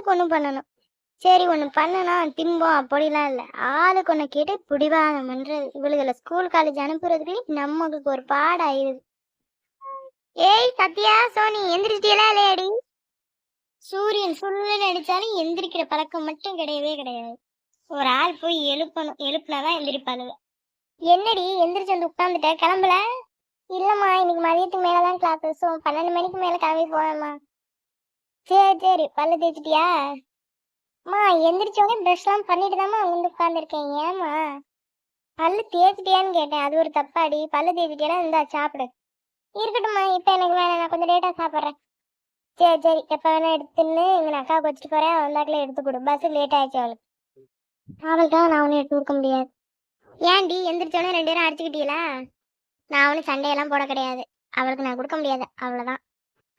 ஆளுக்கு ஒண்ணு பண்ணணும். சரி ஒண்ணு பண்ணுனா திம்போம் அப்படிலாம் இல்ல. ஆளுக்கு ஒண்ணு கேட்டு பிடிவாதம் பண்றது. இவளுகள ஸ்கூல், காலேஜ் அனுப்புறதுக்குள்ளயே நமக்கு ஒரு பாடாயிருது. ஏய் சத்யா, சோனி எந்திரிச்சிட்டியலா இல்லையாடி? சூரியன் சுள்ளுன்னு அடிச்சாலும் எந்திரிக்கிற பழக்கம் மட்டும் கிடையவே கிடையாது. ஒரு ஆள் போய் எழுப்பணும். எழுப்புனாதான் எந்திரிப்பாளுக. என்னடி எந்திரிச்சு வந்து உட்காந்துட்ட கிளம்பல? இல்லம்மா இன்னைக்கு மதியத்துக்கு மேலதான் கிளாஸ். 12 மணிக்கு மேல கிளம்பி போவேம்மா. சரி சரி பல்ல தேய்ச்சிட்டியா? அம்மா எந்திரிச்ச உடனே ப்ரஷ்லாம் பண்ணிட்டு தாம்மா வந்து உட்காந்துருக்கேன். ஏம்மா? பல்லு தேய்ச்சிட்டியான்னு கேட்டேன். அது ஒரு தப்பாடி. பல்லு தேய்ச்சிட்டியானா இந்தா சாப்பிடு. இருக்கட்டும்மா இப்ப எனக்கு வேணாம், நான் கொஞ்சம் லேட்டா சாப்பிட்றேன். சரி சரி எப்ப வேணா எடுத்துன்னு இங்க அக்காவுக்கு வச்சுட்டு போறேன், வந்தாக்குல எடுத்து கொடு. பஸ் லேட் ஆயிடுச்சு அவளுக்கு. அவளுக்காக நான் ஒன்னும் எடுத்து கொடுக்க முடியாது. ஏன்டி எந்திரிச்சோடனே 2 பேரும் அடிச்சுக்கிட்டீங்களா? நான் ஒன்றும் சண்டையெல்லாம் போட கிடையாது. அவளுக்கு நான் கொடுக்க முடியாது அவ்வளோதான்.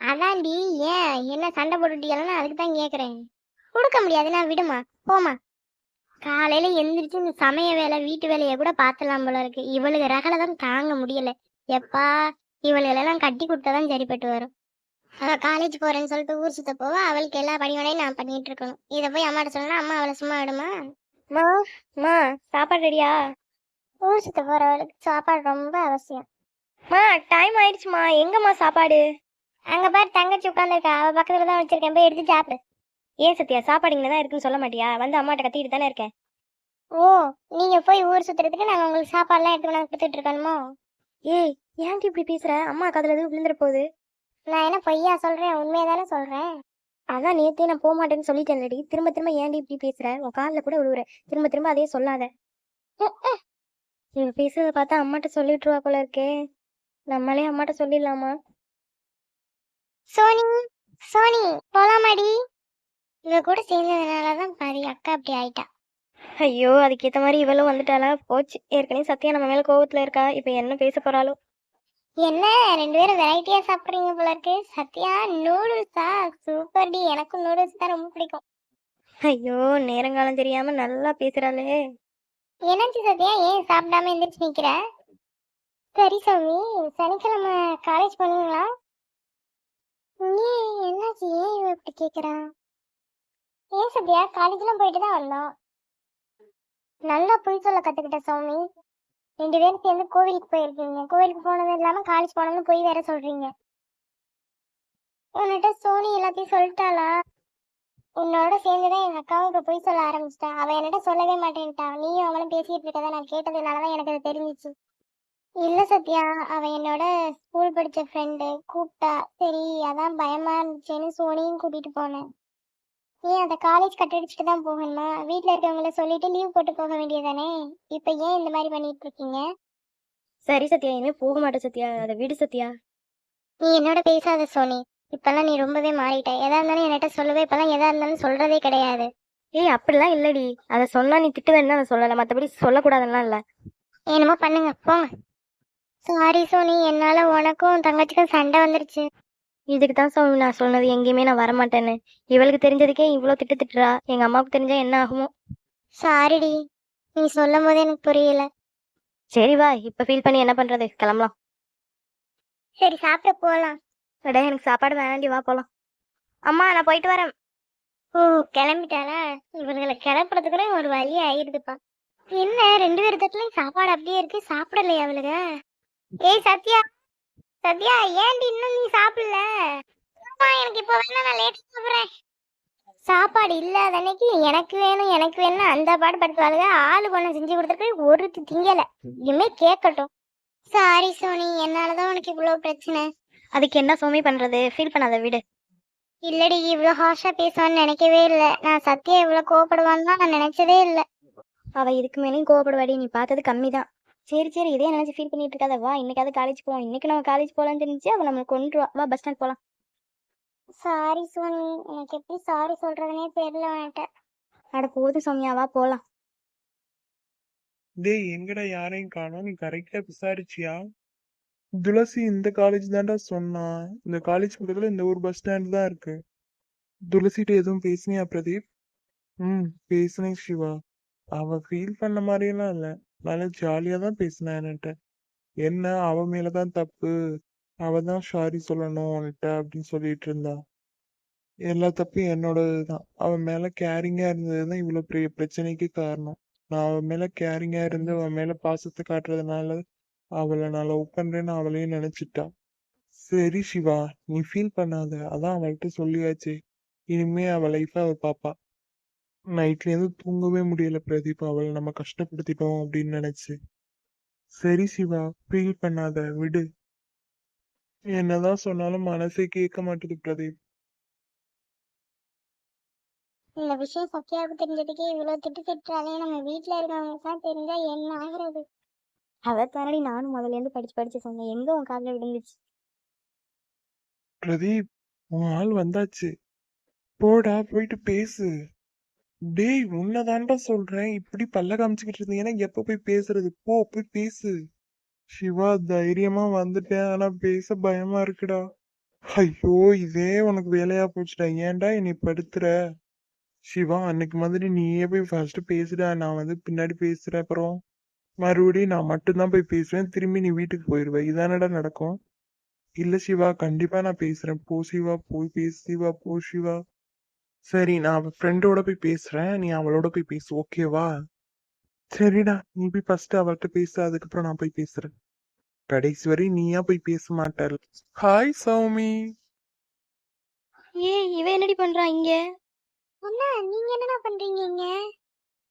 அதான்டி. ஏன் என்ன சண்டை போட்டுட்டீங்களா? அதுக்கு தான் கேட்குறேன். கொடுக்க முடியாதுன்னா விடுமா, போமா. காலையில எந்திரிச்சு இந்த சமைய வேலை வீட்டு வேலையை கூட பார்த்துலாம் போல இருக்கு. இவளுக்கு ரகலை தான் தாங்க முடியல. எப்பா இவளுகளெல்லாம் கட்டி கொடுத்தாதான் சரிப்பட்டு வரும். அவ காலேஜ் போறேன்னு சொல்லிட்டு ஊர் சுத்த போவா. அவளுக்கு எல்லா பணியோடையும் நான் பண்ணிட்டு இருக்கணும். இதை போய் அம்மாட்ட சொன்னா அம்மா அவளை சும்மா விடுமா? மா மா சாப்பாடு ரெடியா? ஊர் சுத்த போறவளுக்கு சாப்பாடு ரொம்ப அவசியம். மா டைம் ஆயிடுச்சுமா, எங்கம்மா சாப்பாடு? அங்க பாரு தங்கச்சி உட்காந்துருக்கா, அவ பக்கத்துல தான் வச்சிருக்கேன், போய் எடுத்து சாப்பிடு. ஏன் சத்யா, சாப்பாடு இங்கே தான் இருக்குன்னு சொல்ல மாட்டியா? வந்து அம்மாட்ட கத்திட்டு தானே இருக்கேன். ஓ, நீங்க போய் ஊர் சுத்துறதுக்கு நாங்க உங்களுக்கு சாப்பாடுலாம் எடுத்து கொண்டாந்து கொடுத்துட்டு இருக்கணுமோ? ஏய் ஏன்டி இப்படி பேசுற? அம்மா கதுல எதுவும் விழுந்துற போகுது. நான் என்ன பொய்யா சொல்றேன், உண்மையா தானே சொல்றேன். அதான் நேத்தே நான் போக மாட்டேன்னு சொல்லிட்டேன்லடி. திரும்ப திரும்ப ஏன்டி இப்படி பேசுற? உன் காலில் கூட விழுவுற. திரும்ப திரும்ப அதே சொல்லாத. இவ பேசுறத பார்த்தா அம்மாட்ட சொல்லிட்டுருவா போல இருக்கே. நம்மளே அம்மாட்ட சொல்லிடலாமா? சோனி சோனி போலாமாடி? இவ கூட சேர்ந்ததுனாலதான் பாதி அக்கா அப்படி ஆயிட்டா. ஐயோ அதுக்கேற்ற மாதிரி இவளும் வந்துட்டாளா? போச்சு. ஏற்கனவே சத்யா நம்ம மேல கோவத்துல இருக்கா. இப்ப என்ன பேச போறாளோ? என்ன 2 பேரும் வெரைட்டியா சாப்பிடுறீங்க போல இருக்கு. சத்யா நூடுல்ஸா? சூப்பர் டி, எனக்கும் நூடுல்ஸ் தான் ரொம்ப பிடிக்கும். ஐயோ நேரங்காலம் தெரியாம நல்லா பேசுறாளே. என்னாச்சு சத்யா, ஏன் சாப்பிடாம எந்திரிச்சு நிக்கிற? சரி சாமி, சனிக்கிழமை காலேஜ் பண்ணுவீங்களா? நீ என்னாச்சு, ஏன் இவ இப்படி கேக்குறா? ஏன் சத்யா, காலேஜ்லாம் போயிட்டு தான் வந்தோம். நல்லா பொய் சொல்ல கத்துக்கிட்ட சாமி. 2 பேரும் சேர்ந்து கோவிலுக்கு போயிருக்கீங்க. கோவிலுக்கு போனதும் இல்லாம காலேஜ் போனதும் போய் வேற சொல்றீங்க. உன்கிட்ட சோனி எல்லாத்தையும் சொல்லிட்டாளா? உன்னோட சேர்ந்துதான் எங்க அக்காவும் இப்ப பொய் சொல்ல ஆரம்பிச்சிட்டா. அவ என்கிட்ட சொல்லவே மாட்டேன்ட்டா. நீயும் அவளும் பேசிட்டு இருக்கதை நான் கேட்டதுனாலதான் எனக்கு அது தெரிஞ்சிச்சு. இல்ல சத்யா, அவ என்னோட ஸ்கூல் படிச்ச ஃப்ரெண்டு கூப்பிட்டா. சரி அதான் பயமா இருந்துச்சுன்னு சோனியும் கூட்டிட்டு போனேன். ஏன் அந்த காலேஜ் கட்டடிச்சுட்டு தான் போகணுமா? வீட்ல இருக்கவங்கள சொல்லிட்டு லீவ் போட்டு போக வேண்டியதானே? இப்ப ஏன் இந்த மாதிரி பண்ணிட்டு இருக்கீங்க? சரி சத்யா, இனிமே போக மாட்டேன் சத்யா, அதை விடு சத்யா. நீ என்னோட பேசாத சோனி. இப்பெல்லாம் நீ ரொம்பவே மாறிட்ட. எதா இருந்தாலும் என்கிட்ட சொல்லவே, இப்பெல்லாம் எதா இருந்தாலும் சொல்றதே கிடையாது. ஏய் அப்படிலாம் இல்லடி. அதை சொன்னா நீ திட்டுவேன்னு அதை சொல்லல, மற்றபடி சொல்லக்கூடாதுலாம் இல்ல. என்னமோ பண்ணுங்க போங்க. சாரி சோனி, என்னால உனக்கும் தங்கச்சிக்கும் சண்டை வந்துருச்சு. இதுக்கு தான் சோனி நான் சொன்னது, எங்கேயுமே நான் வரமாட்டேன்னு. இவளுக்கு தெரிஞ்சதுக்கே இவ்வளோ திட்டு திட்டுறா. எங்க அம்மாவுக்கு தெரிஞ்சா என்ன ஆகுமோ? சாரிடி, நீ சொல்லும் போது எனக்கு புரியல. சரி வா, இப்ப ஃபீல் பண்ணி என்ன பண்றது, கிளம்பலாம். சரி சாப்பிட போலாம். அட எனக்கு சாப்பாடு வேணாண்டி, வா போலாம். அம்மா நான் போயிட்டு வரேன். ஓ கிளம்பிட்டாளா? இவங்களை கிளப்புறதுக்குள்ள ஒரு வழி ஆயிடுதுப்பா. என்ன 2 பேர் தட்டுலயும் சாப்பாடு அப்படியே இருக்கு, சாப்பிடலையா அவளுக? ஏய் சத்யா, சத்யா ஏன்டி இன்னும் நீ சாப்பிடல? அம்மா எனக்கு இப்போ வேணாம், நான் லேட்டா சாப்பிடுறேன். சாப்பாடு இல்லாத அன்னைக்கு எனக்கு வேணும் எனக்கு வேணும் அந்த பாடு படுத்துவாளுக. ஆளு ஒண்ணு செஞ்சு கொடுத்துருக்கு, ஒரு திங்கல. இனிமே கேட்கட்டும். சாரி சோனி, என்னாலதான் உனக்கு இவ்வளவு பிரச்சனை. அதுக்கு என்ன சோமி பண்றது, ஃபீல் பண்ணாத விடு. இல்லடி, இவ்வளவு ஹார்ஷா பேசுவான்னு நினைக்கவே இல்லை. நான் சத்யா இவ்வளவு கோவப்படுவான்னு நான் நினைச்சதே இல்லை. அவ இதுக்கு மேலேயும் கோவப்படுவாடி, நீ பார்த்தது கம்மி தான். சரி சரி இதே நினைச்சு ஃபீல் பண்ணிட்டு இருக்காத. வா இன்னைக்காவது காலேஜ் போவோம். இன்னைக்கு நம்ம காலேஜ் போகலான்னு தெரிஞ்சு அவ நம்மளை கொண்டுருவா. வா பஸ் ஸ்டாண்ட் போலாம். சாரி சோனி, எனக்கு எப்படி சாரி சொல்றதுனே தெரியல உன்கிட்ட. அட போதும் சோமியா, வா போலாம். டேய் எங்கடா யாரையும் காணோம், நீ கரெக்டா விசாரிச்சியா? துளசி இந்த காலேஜ் தான்டா சொன்னா. இந்த காலேஜ் பக்கத்துல இந்த ஒரு பஸ் ஸ்டாண்ட் தான் இருக்கு. துளசிட்ட எதுவும் பேசினியா பிரதீப்? பேசினேன் சிவா. அவ ஃபீல் பண்ண மாதிரியெல்லாம் இல்ல, நல்லா ஜாலியா தான் பேசினா என்கிட்ட. என்ன அவ மேலதான் தப்பு, அவ தான் சாரி சொல்லணும் உன்கிட்ட அப்படின்னு சொல்லிட்டு இருந்தா. எல்லா தப்பும் என்னோடதுதான். அவன் மேல கேரிங்கா இருந்ததுதான் இவ்வளவு பெரிய பிரச்சனைக்கு காரணம். நான் அவன் மேல கேரிங்கா இருந்து அவன் மேல பாசத்தை காட்டுறதுனால அவளை நான் லவ் பண்றேன்னு அவளையும் நினைச்சிட்டா. சரி சிவா, நீ ஃபீல் பண்ணாத. அதான் அவள்கிட்ட சொல்லியாச்சு. இனிமே அவ லைஃப அவ பாப்பா. நைட்ல இருந்து தூங்கவே முடியல பிரதீப், அவளை நம்ம கஷ்டப்படுத்திட்டோம் அப்படின்னு நினைச்சு. சரி சிவா, ஃபீல் பண்ணாத, விடு. என்னதான் சொன்னாலும் மனசே கேட்க மாட்டேது பிரதீப். இந்த விஷயம் சத்யாவுக்கு தெரிஞ்சதுக்கே இவ்வளவு திட்டுறாலே, நம்ம வீட்டுல இருக்கவங்களுக்கு தான் தெரிஞ்சா என்ன ஆகுறது? அதைத்தானடி நானும் முதல்ல இருந்து படிச்சு சொன்னேன். எங்க உன் காதுல விழுந்துச்சு? பிரதீப், உன் ஆள் வந்தாச்சு. போடா, போயிட்டு பேசு. டேய், உன்னதான்டா சொல்றேன். இப்படி பல்ல காமிச்சுக்கிட்டு இருந்தீங்கன்னா எப்ப போய் பேசுறது? போ, போய் பேசு. சிவா, தைரியமா வந்துட்டேன். ஆனா பேச பயமா இருக்குடா. ஐயோ, இதே உனக்கு வேலையா போச்சுடா. ஏன்டா என்னை படுத்துற? சிவா, அன்னைக்கு மாதிரி நீயே போய் ஃபர்ஸ்ட் பேசுடா. நான் வந்து பின்னாடி பேசுறேன். அப்புறம் மறுபடியும் நான் மட்டும்தான் போய் பேசுவேன். திரும்பி நீ வீட்டுக்கு போயிடுவ. இதானடா நடக்கும்? இல்ல சிவா, கண்டிப்பா நான் பேசுறேன். போ சிவா, போய் பேசு சிவா, போ சிவா. சரி, நான் அவ ஃப்ரெண்டோட போய் பேசுறேன். நீ அவளோட போய் பேசு, ஓகேவா? சரிடா, நீ போய் ஃபர்ஸ்ட் அவள்கிட்ட பேசு, அதுக்கப்புறம் நான் போய் பேசுறேன். கடைசி வரை நீயா போய் பேச மாட்டாரு. ஹாய் சௌமி. ஏய், இவ என்னடி பண்றா இங்க? அண்ணா, நீங்க என்னடா பண்றீங்க இங்க?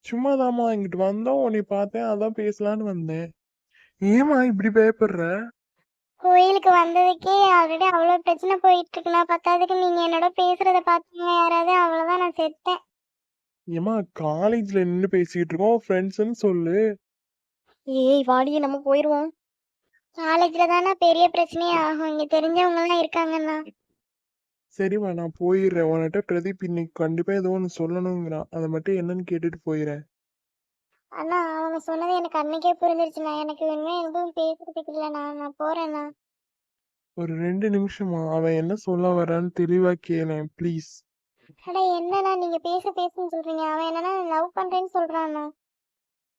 சும்மாதாம்மா, இங்கிட்டு வந்தோம், உன்னை பார்த்தேன், அதான் பேசலான்னு வந்தேன். ஏமா இப்படி பயப்படுற? கோயிலுக்கு வந்ததுக்கே ஆல்ரெடி அவ்வளவு பிரச்சனை போயிட்டு இருக்குண்ணா. பத்தாவதுக்கு நீங்க என்னோட பேசுறத பாத்தீங்க யாராவது, அவ்வளவுதான் நான் செத்தேன். ஏமா, காலேஜ்ல நின்னு பேசிக்கிட்டு இருக்கோம், ஃப்ரெண்ட்ஸ்னு சொல்லு. ஏய் வாடியே, நம்ம போயிருவோம். காலேஜ்ல தானே பெரிய பிரச்சனையே ஆகும். இங்க தெரிஞ்சவங்க எல்லாம் இருக்காங்கண்ணா. சரிம்மா, நான் போயிடுறேன். உன்கிட்ட பிரதீப் இன்னைக்கு கண்டிப்பா ஏதோ ஒன்று சொல்லணுங்கிறான். அதை மட்டும் என்னன்னு கேட்டுட்டு போயிடுறேன். அண்ணா, அவங்க சொன்னது எனக்கு அன்னைக்கே புரிஞ்சிருச்சுண்ணா. எனக்கு இனிமே எதுவும் பேசுறதுக்கு இல்லைண்ணா. நான் போறேண்ணா. ஒரு 2 நிமிஷமா, அவன் என்ன சொல்ல வரான்னு தெளிவா கேளேன் ப்ளீஸ். அட என்னண்ணா, நீங்க பேசுன்னு சொல்றீங்க. அவன் என்னன்னா லவ் பண்றேன்னு சொல்றாண்ணா.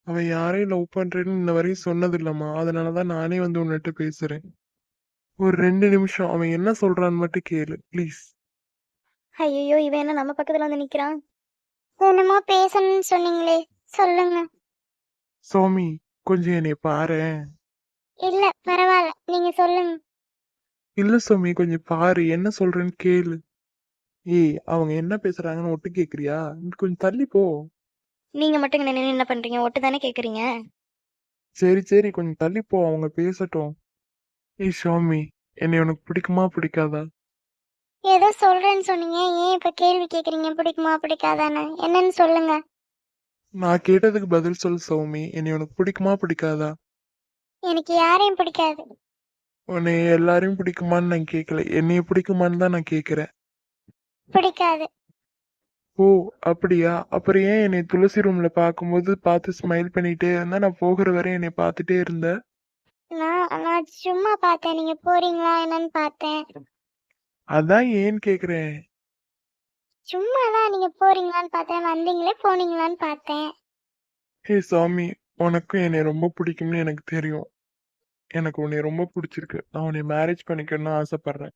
அவன் யாரையும் லவ் பண்றேன்னு இன்ன வரையும் சொன்னது இல்லம்மா. அதனாலதான் நானே வந்து உன்கிட்ட பேசுறேன். ஒரு 2 நிமிஷம், அவன் என்ன சொல்றான்னு மட்டும் கேளு ப்ளீஸ். ஐயோ, இவன் என்ன நம்ம பக்கத்துல வந்து நிக்கிறான்? என்னமோ பேசணும்னு சொன்னீங்களே, சொல்லுங்க. சோமி, கொஞ்சம் என்னை பாரேன். இல்ல, பரவாயில்ல, நீங்க சொல்லுங்க. இல்ல சோமி, கொஞ்சம் பாரு, என்ன சொல்றேன்னு கேளு. ஏய், அவங்க என்ன பேசுறாங்கன்னு ஒட்டு கேக்குறியா? நீ கொஞ்சம் தள்ளி போ. நீங்க மட்டும் இங்க நின்னு என்ன பண்றீங்க? ஒட்டு தானே கேக்குறீங்க? சரி சரி, கொஞ்சம் தள்ளி போ, அவங்க பேசட்டும். ஏய் சோமி, என்னை உனக்கு பிடிக்குமா பிடிக்காதா? ஏதோ சொல்றேன்னு சொன்னீங்க, ஏன் இப்ப கேள்வி கேக்குறீங்க? பிடிக்குமா பிடிக்காதான்னு என்னன்னு சொல்லுங்க. நான் கேட்டதுக்கு பதில் சொல்லு சௌமி, என்னை உனக்கு பிடிக்குமா பிடிக்காதா? எனக்கு யாரையும் பிடிக்காது. உன்னை எல்லாரையும் பிடிக்குமான்னு நான் கேட்கல, என்னைய பிடிக்குமான்னு தான் நான் கேக்குறேன். பிடிக்காது. ஓ, அப்படியா? அப்புறம் ஏன் என்னை துளசி ரூம்ல பார்க்கும்போது பார்த்து ஸ்மைல் பண்ணிட்டே இருந்தா, நான் போகிற வரை என்னை பார்த்துட்டே இருந்த? நான் சும்மா பார்த்தேன், நீங்க போறீங்களா என்னன்னு பார்த்தேன். அதான் ஏன்னு கேக்குறேன். சும்மா தான், நீங்க போறீங்களான்னு பார்த்தேன். வந்தீங்களே, போனீங்களான்னு பார்த்தேன். ஹே சாமி, உனக்கும் என்னை ரொம்ப பிடிக்கும்னு எனக்கு தெரியும். எனக்கு உன்னை ரொம்ப பிடிச்சிருக்கு. நான் உன்னை மேரேஜ் பண்ணிக்கணும்னு ஆசைப்படுறேன்.